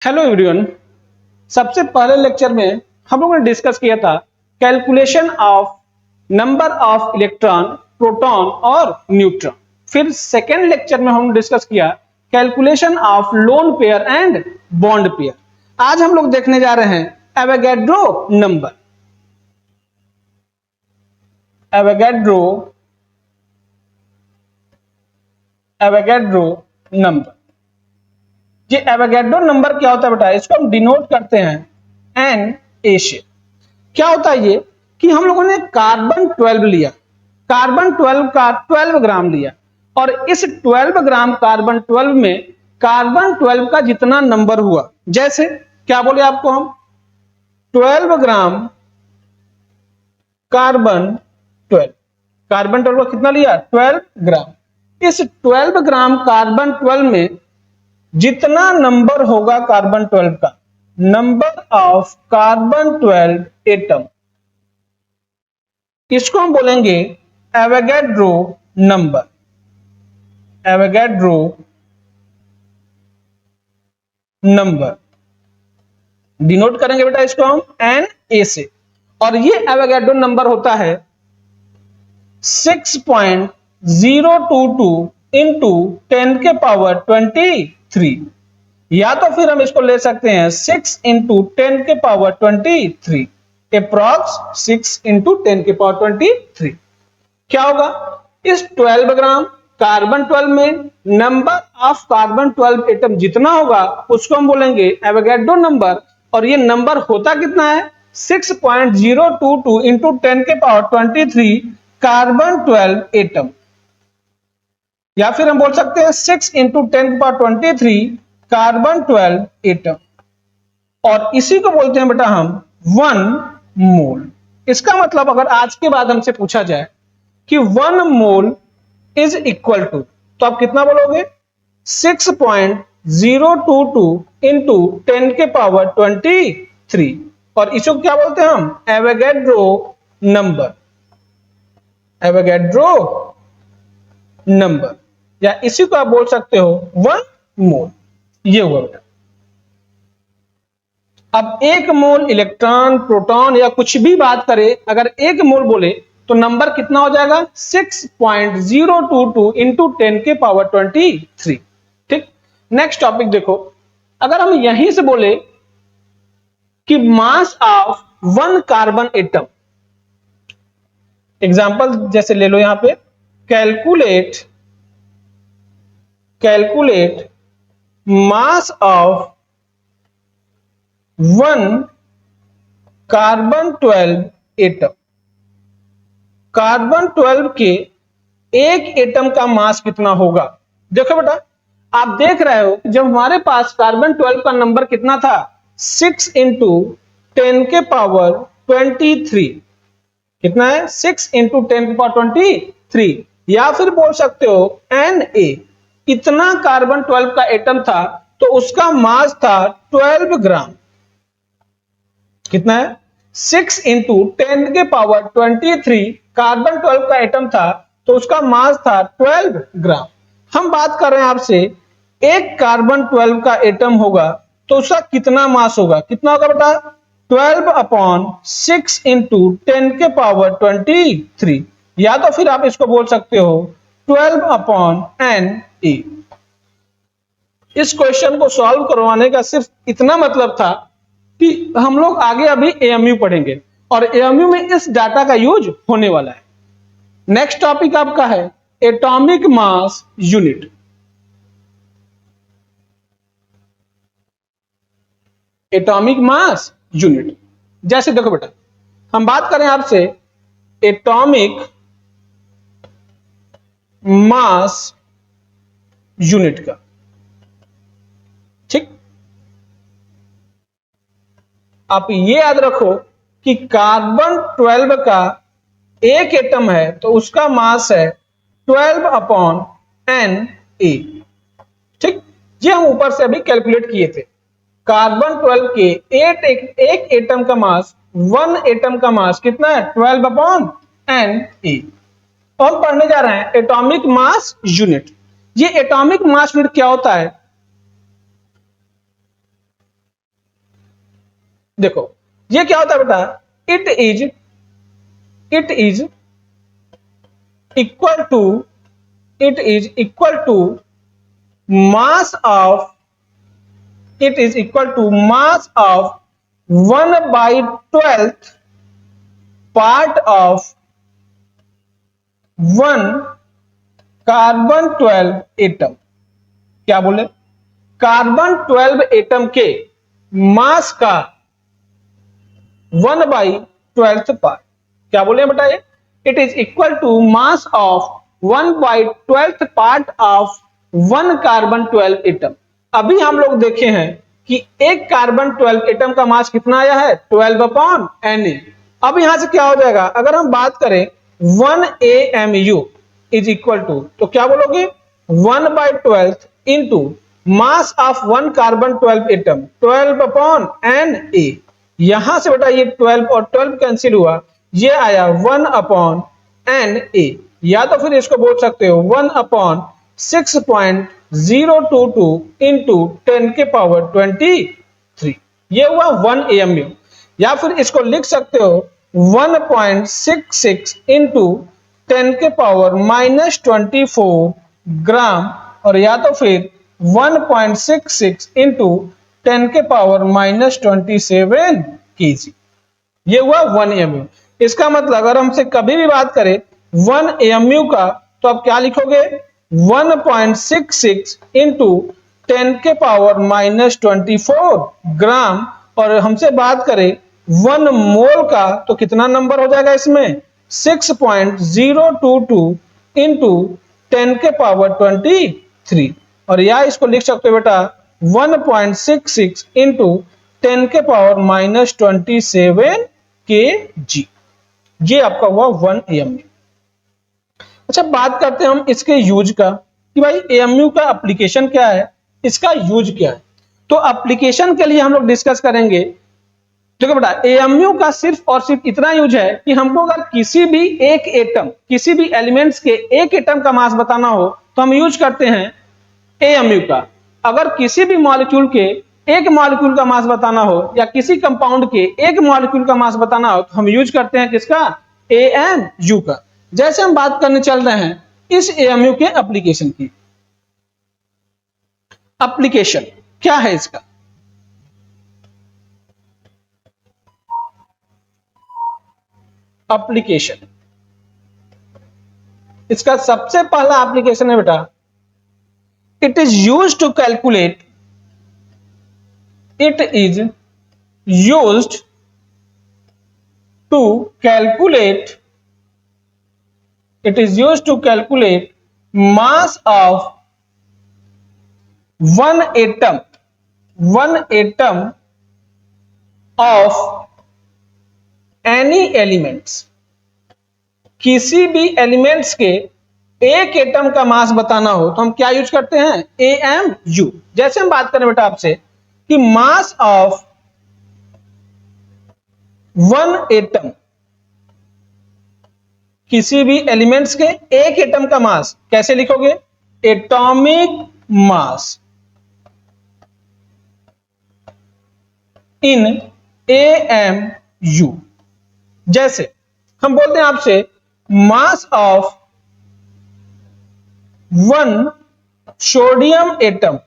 Hello everyone. सबसे पहले lecture में हम लोगों ने डिस्कस किया था calculation of number of electron, proton और न्यूट्रॉन। फिर सेकेंड लेक्चर में हम डिस्कस किया calculation of lone pair and bond pair. आज हम लोग देखने जा रहे हैं एवोगैड्रो नंबर। एवोगैड्रो नंबर, ये एवोगैड्रो नंबर क्या होता है बेटा? इसको हम डिनोट करते हैं एन ए से। क्या होता है ये कि हम लोगों ने कार्बन 12 लिया, कार्बन 12 का 12 ग्राम लिया, और इस 12 ग्राम कार्बन 12 में कार्बन 12 का जितना नंबर हुआ, जैसे क्या बोले आपको हम 12 ग्राम कार्बन 12, कार्बन 12 का कितना लिया 12 ग्राम। इस 12 ग्राम कार्बन 12 में जितना नंबर होगा कार्बन 12 का, नंबर ऑफ कार्बन 12 एटम, इसको हम बोलेंगे Avogadro number. Avogadro number denote करेंगे बेटा इसको हम एन ए से, और ये एवोगैड्रो नंबर होता है 6.022 इंटू 10 के पावर 23, या तो फिर हम इसको ले सकते हैं 6 इंटू 10 के पावर 23, अप्रॉक्स 6 इंटू 10 के पावर 23। क्या होगा? इस 12 ग्राम कार्बन 12 में नंबर ऑफ कार्बन 12 एटम जितना होगा उसको हम बोलेंगे एवोगैड्रो नंबर, और ये नंबर होता कितना है 6.022 इंटू 10 के पावर 23 कार्बन 12 एटम, या फिर हम बोल सकते हैं 6 इंटू 10 के पावर 23 कार्बन 12 एटम, और इसी को बोलते हैं बेटा हम 1 मोल। इसका मतलब अगर आज के बाद हमसे पूछा जाए कि 1 मोल इज इक्वल टू, तो आप कितना बोलोगे 6.022 इंटू 10 के पावर 23, और इसको क्या बोलते हैं हम एवोगैड्रो नंबर। एवोगैड्रो नंबर, या इसी को आप बोल सकते हो 1 मोल। ये हुआ बेटा। अब 1 मोल इलेक्ट्रॉन, प्रोटॉन या कुछ भी बात करें, अगर 1 मोल बोले तो नंबर कितना हो जाएगा 6.022 इंटू 10 के पावर 23। ठीक, नेक्स्ट टॉपिक देखो। अगर हम यहीं से बोले कि mass of 1 carbon atom, example जैसे ले लो यहां पे, calculate mass of 1 carbon 12 atom. Carbon 12 के एक एटम का मास कितना होगा? देखो बेटा, आप देख रहे हो जब हमारे पास कार्बन 12 का नंबर कितना था 6 इंटू 10 के पावर 23, कितना है 6 इंटू 10 के पावर 23, या फिर बोल सकते हो एन ए, इतना कार्बन 12 का एटम था तो उसका मास था 12 ग्राम। कितना है 6 इंटू 10 के पावर 23 कार्बन 12 का एटम था तो उसका मास था 12 ग्राम। हम बात कर रहे हैं आपसे एक कार्बन 12 का एटम होगा तो उसका कितना मास होगा? कितना होगा बेटा 12/6 इंटू 10 के पावर 23, या तो फिर आप इसको बोल सकते हो 12/n ए। इस क्वेश्चन को सॉल्व करवाने का सिर्फ इतना मतलब था कि हम लोग आगे अभी एएमयू पढ़ेंगे और एएमयू में इस डाटा का यूज होने वाला है। नेक्स्ट टॉपिक आपका है atomic mass unit. Atomic mass unit, जैसे देखो बेटा, हम बात करें आपसे एटॉमिक मास यूनिट का। ठीक, आप ये याद रखो कि कार्बन 12 का एक एटम है तो उसका मास है 12/n ए। ठीक, ये हम ऊपर से अभी कैलकुलेट किए थे। कार्बन 12 के एक एटम का मास, 1 एटम का मास कितना है 12/n ए। तो हम पढ़ने जा रहे हैं एटॉमिक मास यूनिट। ये एटॉमिक मास यूनिट क्या होता है? देखो ये क्या होता है बेटा, it is equal to mass of mass of 1/12 part of 1 carbon 12 atom. क्या बोले, कार्बन 12 एटम के मास का 1/12 पार्ट। क्या बोले बेटा, ये it is equal to mass of 1/12 part of 1 carbon 12 atom. अभी हम लोग देखे हैं कि एक कार्बन 12 एटम का मास कितना आया है, 12/Na। अब यहां से क्या हो जाएगा, अगर हम बात करें 1 AMU इज इक्वल टू, तो क्या बोलोगे 1/12 into mass of 1 carbon 12 atom 12/Na। यहां से बेटा ये 12 और 12 कैंसिल हुआ, ये आया 1/Na, या तो फिर इसको बोल सकते हो 1/6.022 इंटू 10 के पावर 23। ये हुआ 1 AMU। या फिर इसको लिख सकते हो 1.66 इंटू 10 के पावर -24 ग्राम, और या तो फिर 1.66 इंटू 10 के पावर -27 kg। ये हुआ 1 AMU। इसका मतलब अगर हमसे कभी भी बात करें 1 AMU का, तो आप क्या लिखोगे 1.66 इंटू 10 के पावर -24 ग्राम, और हमसे बात करें 1 मोल का, तो कितना नंबर हो जाएगा इसमें 6.022 इंटू 10 के पावर 23। और या इसको लिख सकते हो बेटा 1.66 इंटू 10 के पावर -27 kg। ये आपका हुआ 1 AMU। अच्छा, बात करते हैं हम इसके यूज का कि भाई AMU का एप्लीकेशन क्या है, इसका यूज क्या है। तो एप्लीकेशन के लिए हम लोग डिस्कस करेंगे। देखो बेटा, AMU का सिर्फ और सिर्फ इतना यूज है कि हमको अगर किसी भी एक एटम, किसी भी एलिमेंट्स के एक एटम का मास बताना हो तो हम यूज करते हैं AMU का। अगर किसी भी मॉलिक्यूल के एक मॉलिक्यूल का मास बताना हो, या किसी कंपाउंड के एक मॉलिक्यूल का मास बताना हो, तो हम यूज करते हैं किसका, AMU का। जैसे हम बात करने चल रहे हैं इस AMU के एप्लीकेशन की। एप्लीकेशन क्या है इसका, एप्लीकेशन, इसका सबसे पहला एप्लीकेशन है बेटा, it is used to calculate, it is used to calculate mass of one atom of any elements। किसी भी एलिमेंट्स के एक एटम का मास बताना हो तो हम क्या यूज करते हैं, AMU। जैसे हम बात करें बेटा आपसे कि मास ऑफ 1 एटम, किसी भी एलिमेंट्स के एक एटम का मास कैसे लिखोगे, एटॉमिक मास इन AMU। जैसे हम बोलते हैं आपसे मास ऑफ 1 सोडियम एटम,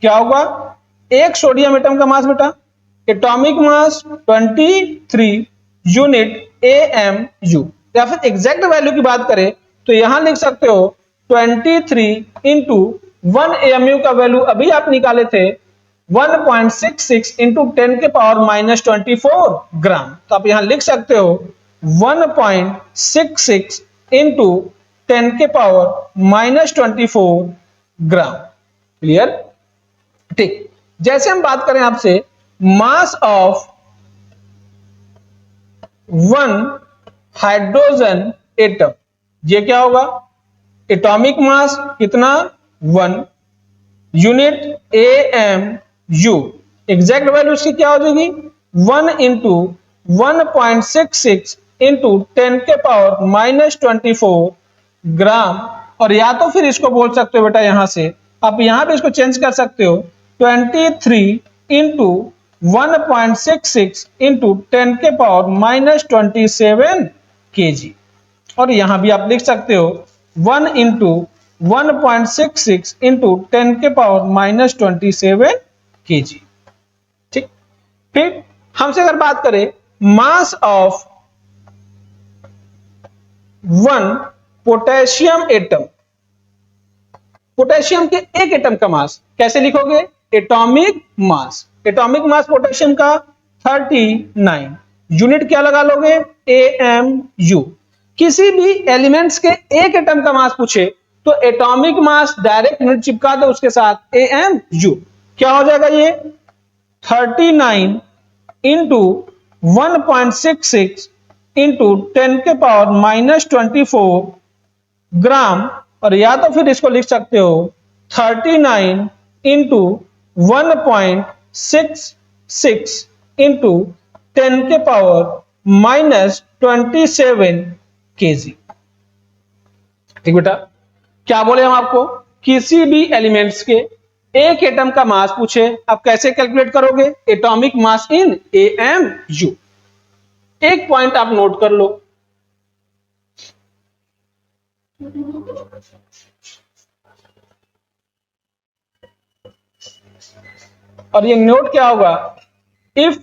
क्या होगा, एक सोडियम एटम का मास बेटा एटॉमिक मास 23 यूनिट AMU। या फिर एग्जैक्ट वैल्यू की बात करें तो यहां लिख सकते हो 23 इंटू 1 AMU का वैल्यू अभी आप निकाले थे 1.66 इंटू 10 के पावर -24 ग्राम। तो आप यहां लिख सकते हो 1.66 इंटू 10 के पावर -24 ग्राम। क्लियर, ठीक। जैसे हम बात करें आपसे मास ऑफ 1 हाइड्रोजन एटम, ये क्या होगा, एटॉमिक मास कितना 1 यूनिट AMU। एग्जैक्ट वैल्यू इसकी क्या हो जाएगी 1 इंटू 1.66 इंटू 10 के पावर -24 ग्राम। और या तो फिर इसको बोल सकते हो बेटा, यहां से आप यहां पे इसको चेंज कर सकते हो 23 इंटू 1.66 इंटू 10 के पावर -27 kg। और यहां भी आप लिख सकते हो 1 इंटू 1.66 इंटू 10 के पावर -27 kg। ठीक, फिर हमसे अगर बात करें mass of one potassium atom, potassium के एक एटम का मास कैसे लिखोगे? Atomic mass, atomic mass potassium का 39, यूनिट क्या लगा लोगे? AMU। किसी भी एलिमेंट्स के एक एटम का मास पूछे तो एटॉमिक मास डायरेक्ट यूनिट चिपका दो उसके साथ AMU। क्या हो जाएगा ये? 39 इंटू 1.66 इंटू 10 के पावर -24 ग्राम। और या तो फिर इसको लिख सकते हो 39 इंटू 1.66 इंटू 10 के पावर -27 kg। ठीक बेटा, क्या बोले हम आपको? किसी भी एलिमेंट्स के एक एटम का मास पूछे, आप कैसे कैलकुलेट करोगे? एटॉमिक मास इन AMU। एक पॉइंट आप नोट कर लो, और ये नोट क्या होगा? If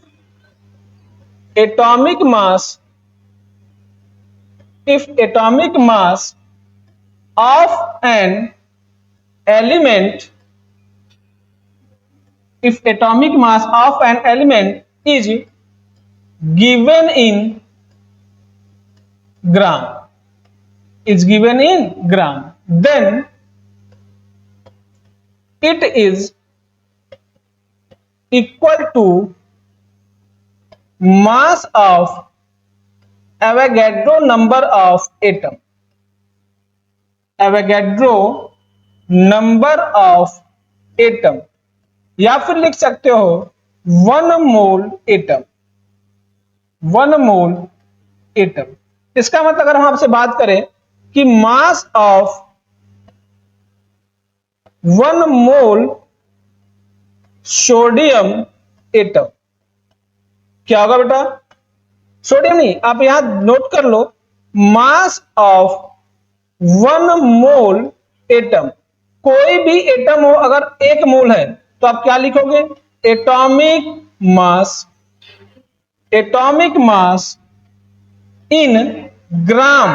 atomic mass of an element, if atomic mass of an element is given in gram, then it is equal to mass of Avogadro number of atom, Avogadro number of atom, या फिर लिख सकते हो 1 मोल atom, 1 मोल atom. इसका मतलब अगर हम आपसे बात करें कि mass of 1 mole sodium atom क्या होगा बेटा? सोडियम नहीं, आप यहां नोट कर लो, मास ऑफ 1 मोल एटम, कोई भी एटम हो अगर 1 मोल है तो आप क्या लिखोगे? एटॉमिक मास इन ग्राम।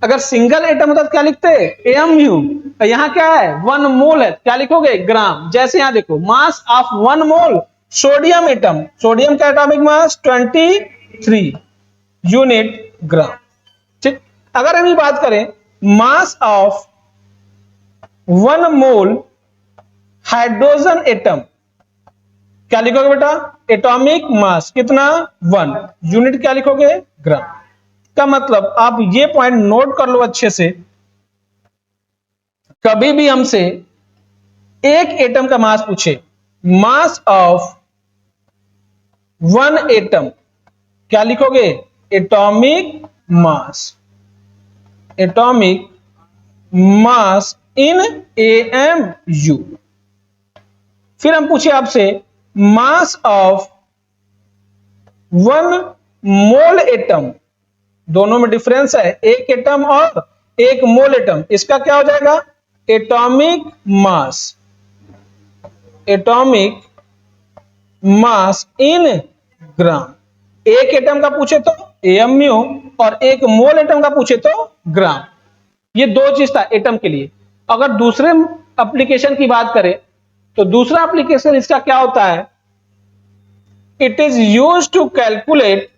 अगर सिंगल एटम होता तो क्या लिखते? AMU। यहां क्या है? 1 मोल है, क्या लिखोगे? ग्राम। जैसे यहां देखो, mass of 1 mole sodium atom, sodium का एटॉमिक मास 23 यूनिट ग्राम। ठीक, अगर हम ये बात करें mass of 1 mole hydrogen atom, क्या लिखोगे बेटा? एटॉमिक मास कितना? 1, यूनिट क्या लिखोगे? ग्राम। का मतलब आप ये पॉइंट नोट कर लो अच्छे से, कभी भी हमसे एक एटम का मास पूछे, मास ऑफ 1 एटम, क्या लिखोगे? एटॉमिक मास इन AMU। फिर हम पूछे आपसे मास ऑफ 1 मोल एटम, दोनों में डिफरेंस है, एक एटम और एक मोल एटम, इसका क्या हो जाएगा? एटॉमिक मास इन ग्राम। एक एटम का पूछे तो AMU और एक मोल एटम का पूछे तो ग्राम। ये दो चीज था एटम के लिए। अगर दूसरे एप्लीकेशन की बात करें तो दूसरा एप्लीकेशन इसका क्या होता है? It is used to calculate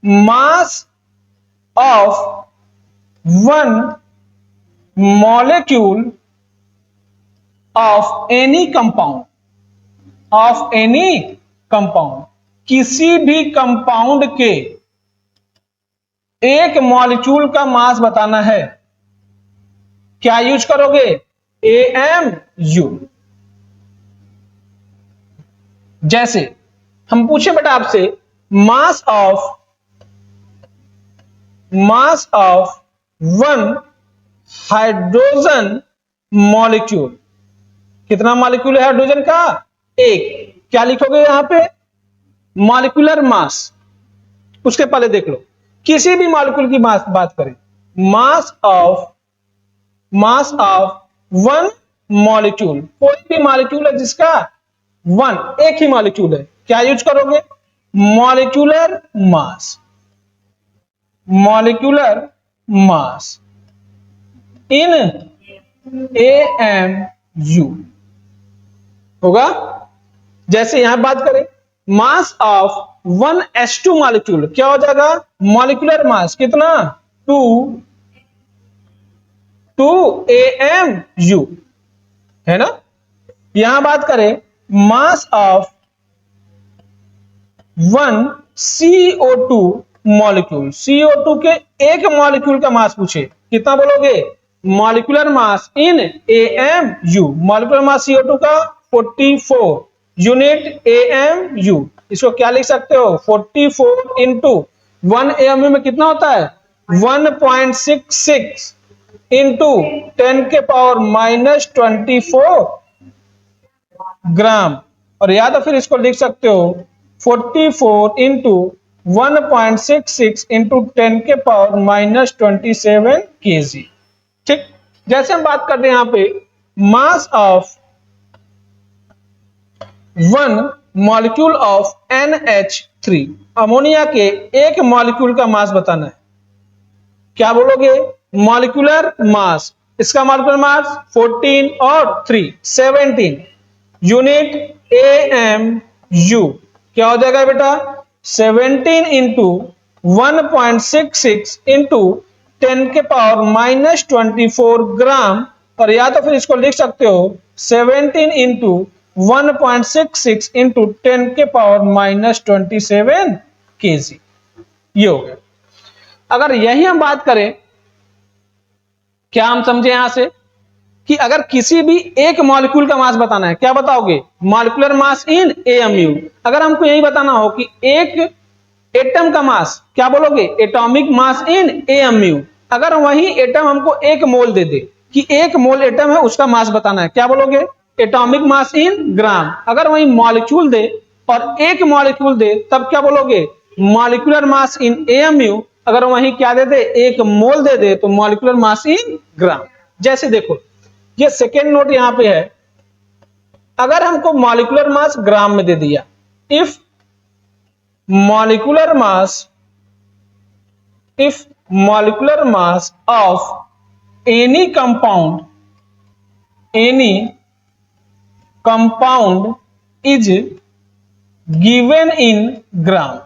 mass of 1 molecule of any compound, किसी भी कंपाउंड के एक मॉलिक्यूल का मास बताना है, क्या यूज करोगे? AMU। जैसे हम पूछे बेटा आपसे मास of mass of one hydrogen molecule. कितना मॉलिक्यूल है हाइड्रोजन का? एक। क्या लिखोगे यहां पे? Molecular mass. उसके पहले देख लो, किसी भी मॉलिक्यूल की मास बात करें, मास ऑफ वन मॉलिक्यूल, कोई भी मॉलिक्यूल है जिसका वन, एक ही मॉलिक्यूल है, क्या यूज करोगे? Molecular mass. मॉलिक्यूलर मास इन AMU होगा। जैसे यहां बात करें mass of one H2 molecule, क्या हो जाएगा? मॉलिक्यूलर मास कितना? 2 AMU, है ना। यहां बात करें mass of one CO2 molecule, CO2 के एक मॉलिक्यूल का मास पूछे, कितना बोलोगे? मॉलिक्यूलर मास इन AMU। मॉलिक्यूलर मास CO2 का 44 यूनिट AMU। इसको क्या लिख सकते हो? 44 इंटू 1 AMU में कितना होता है? 1.66 इंटू 10 के पावर -24 ग्राम। और या तो फिर इसको लिख सकते हो 44 इंटू 1.66 इंटू 10 के पावर -27 kg। ठीक। जैसे हम बात करते हैं यहां पे mass of one molecule of NH3, ammonia के एक मॉलिक्यूल का मास बताना है, क्या बोलोगे? Molecular mass. इसका मॉलिक्यूलर मास 14 और 3 17 यूनिट AMU। क्या हो जाएगा बेटा? 17 इंटू 1.66 इंटू 10 के पावर -24 ग्राम। और या तो फिर इसको लिख सकते हो 17 इंटू 1.66 इंटू 10 के पावर -27 kg। ये हो गया। अगर यही हम बात करें, क्या हम समझे यहां से कि अगर किसी भी एक मॉलिक्यूल का मास बताना है, क्या बताओगे? मॉलिक्यूलर मास इन AMU। अगर हमको यही बताना हो कि एक एटम का मास, क्या बोलोगे? एटॉमिक मास इन AMU। अगर वही एटम हमको एक मोल दे दे कि एक मोल एटम है उसका मास बताना है, क्या बोलोगे? एटॉमिक मास इन ग्राम। अगर वही मॉलिक्यूल दे और एक मॉलिक्यूल दे तब क्या बोलोगे? मॉलिक्यूलर मास इन AMU। अगर वही क्या दे दे? एक मोल दे दे तो मॉलिक्यूलर मास इन ग्राम। जैसे देखो ये सेकेंड नोट यहां पे है, अगर हमको मॉलिक्यूलर मास ग्राम में दे दिया, if molecular mass of any compound is given in gram,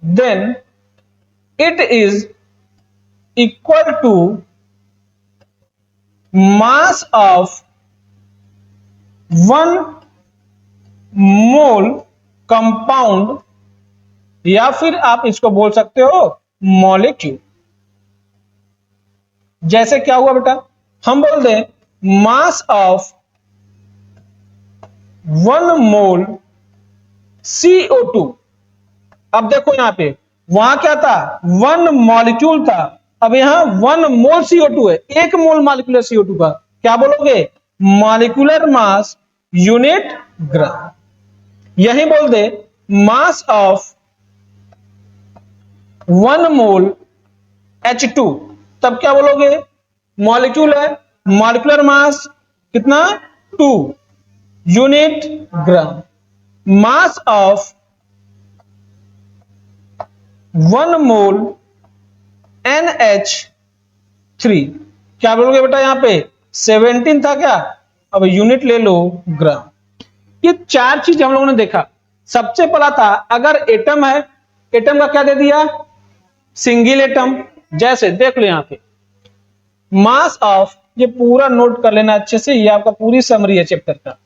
then it is equal to mass of 1 mole compound, या फिर आप इसको बोल सकते हो मॉलिक्यूल। जैसे क्या हुआ बेटा, हम बोल दें मास ऑफ 1 मोल CO2। अब देखो यहां पे वहां क्या था? 1 मॉलिक्यूल था, अब यहां 1 मोल CO2 है, एक मोल मॉलिक्यूलर CO2 का, क्या बोलोगे? मॉलिक्यूलर मास यूनिट ग्राम। यही बोल दे मास ऑफ 1 मोल H2, तब क्या बोलोगे? मॉलिक्यूल है, मॉलिक्यूलर मास कितना? 2 unit gram. Mass of 1 mole NH3, क्या बोलोगे बेटा? यहां पे 17 था क्या? अब यूनिट ले लो ग्राम। ये 4 चीज हम लोगों ने देखा। सबसे पहला था अगर एटम है, एटम का क्या दे दिया? Single atom. जैसे देख लो यहां पे मास ऑफ, ये पूरा नोट कर लेना अच्छे से, ये आपका पूरी समरी है चैप्टर का।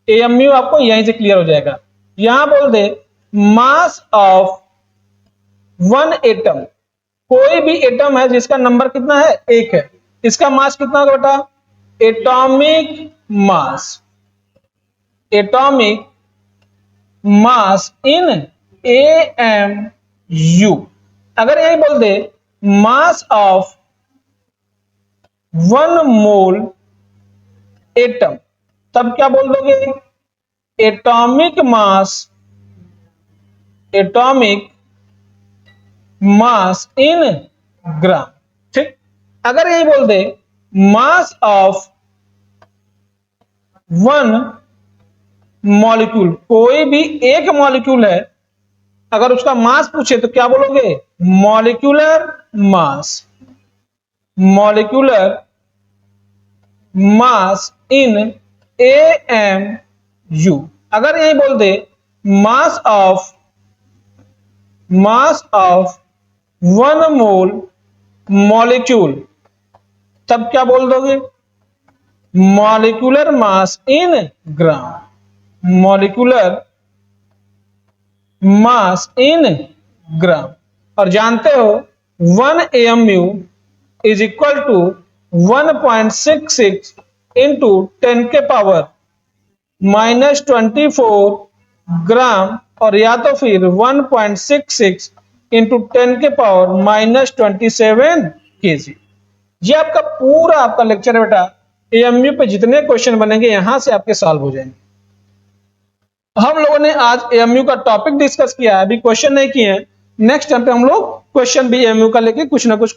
AMU आपको यहीं से क्लियर हो जाएगा। यहां बोल दे मास ऑफ 1 एटम, कोई भी एटम है जिसका नंबर कितना है? 1 है, इसका मास कितना होगा बेटा? एटॉमिक मास इन AMU। अगर यही बोल दे मास ऑफ 1 मोल एटम, तब क्या बोल दोगे? एटॉमिक मास इन ग्राम। ठीक, अगर यही बोल दे मास ऑफ 1 मॉलिक्यूल, कोई भी एक मॉलिक्यूल है, अगर उसका मास पूछे तो क्या बोलोगे? मॉलिक्यूलर मास इन AMU। अगर यही बोल दे मास ऑफ 1 मोल मॉलिक्यूल, तब क्या बोल दोगे? Molecular mass in gram. और जानते हो 1 AMU is equal to 1.66 into 10 के पावर -24 ग्राम, और या तो फिर 1.66 इंटू 10 के पावर -27 kg। ये आपका पूरा आपका लेक्चर है बेटा। AMU पे जितने क्वेश्चन बनेंगे यहां से आपके सॉल्व हो जाएंगे। हम लोगों ने आज AMU का टॉपिक डिस्कस किया है, अभी क्वेश्चन नहीं किए हैं। नेक्स्ट टाइम पे हम लोग क्वेश्चन भी AMU का लेके कुछ ना कुछ